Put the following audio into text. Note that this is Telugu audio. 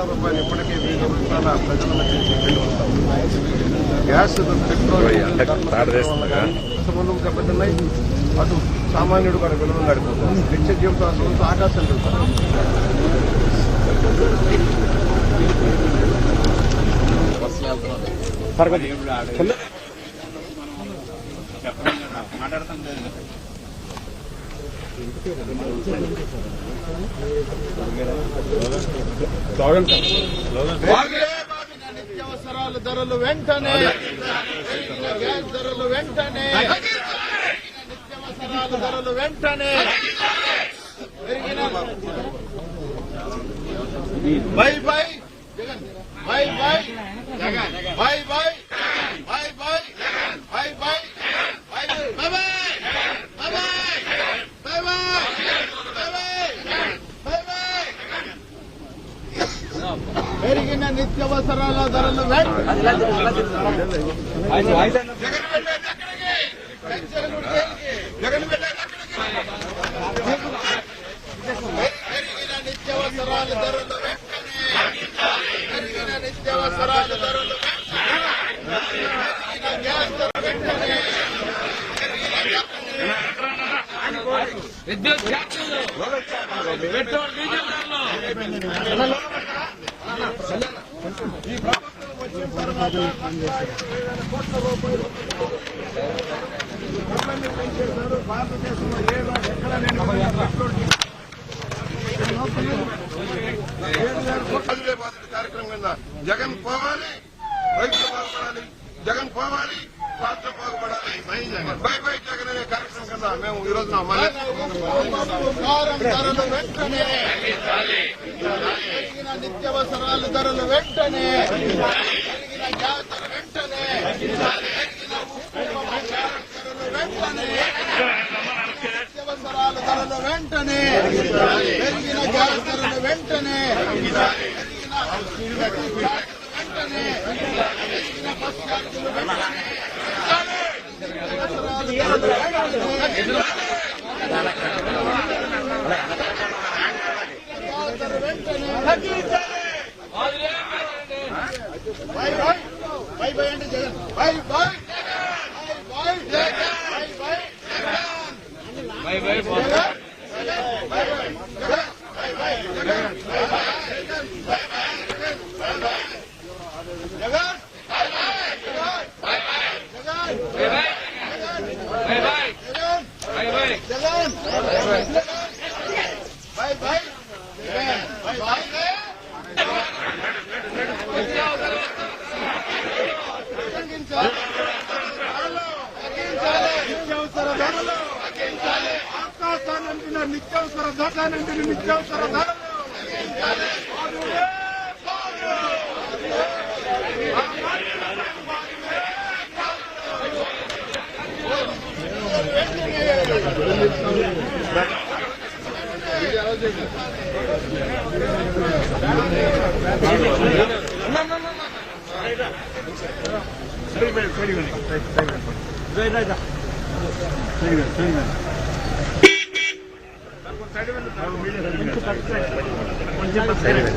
రూపాయలు ఇప్పటికే 1000 రూపాయల ప్రజల మధ్య గ్యాస్ పెట్రోల్ సంబంధం దెబ్బతిన్నాయి. అటు సామాన్యుడు కూడా విలువ నడిపోతుంది. నిత్య జీవితాలు ఆకాశం వెళ్తారు. నిత్యావసరాల ధరలు వెంటనే, గ్యాస్ ధరలు వెంటనే, నిత్యావసరాల ధరలు వెంటనే పెరిగిన by by Jagan, bye by Jagan, bye bye bye bye bye bye bye by పెరిగిన నిత్యావసరాల ధరలు పెరిగిన నిత్యావసరాల ధరలు పెరిగిన నిత్యావసరాల ధరలు గ్యాస్ ధర వెంటనే, విద్యుత్ ఛార్జీలు, పెట్రోల్ డీజిల్ ధరలు ఈ ప్రభుత్వం వచ్చిన తర్వాత 40,000 కోట్ల రూపాయలు పెంచేశారు. భారతదేశంలో ఎక్కడ నేను కార్యక్రమం కింద జగన్ పోవాలి, రైతులు బాగుపడాలి, జగన్ పోవాలి, రాష్ట్రం బాగుపడాలి, బై బై జగన్ అనే కార్యక్రమం కింద మేము ఈ రోజున పెరిగిన నిత్యావసరాల ధరలు వెంటనే, పెరిగిన గ్యాస్ ధర వెంటనే, నిత్యావసరాల ధరలు వెంటనే, పెరిగిన గ్యాస్ ధరలు వెంటనే, వెంటనే, పెరిగిన బస్ ఛార్జీలు వెంటనే, బై బై బై బై అంటే Jagan, bye bye bye bye bye bye ఆకాశానంటిన నిత్యావసర ధరలంటిన నిత్యావసర ధరలు సైడ్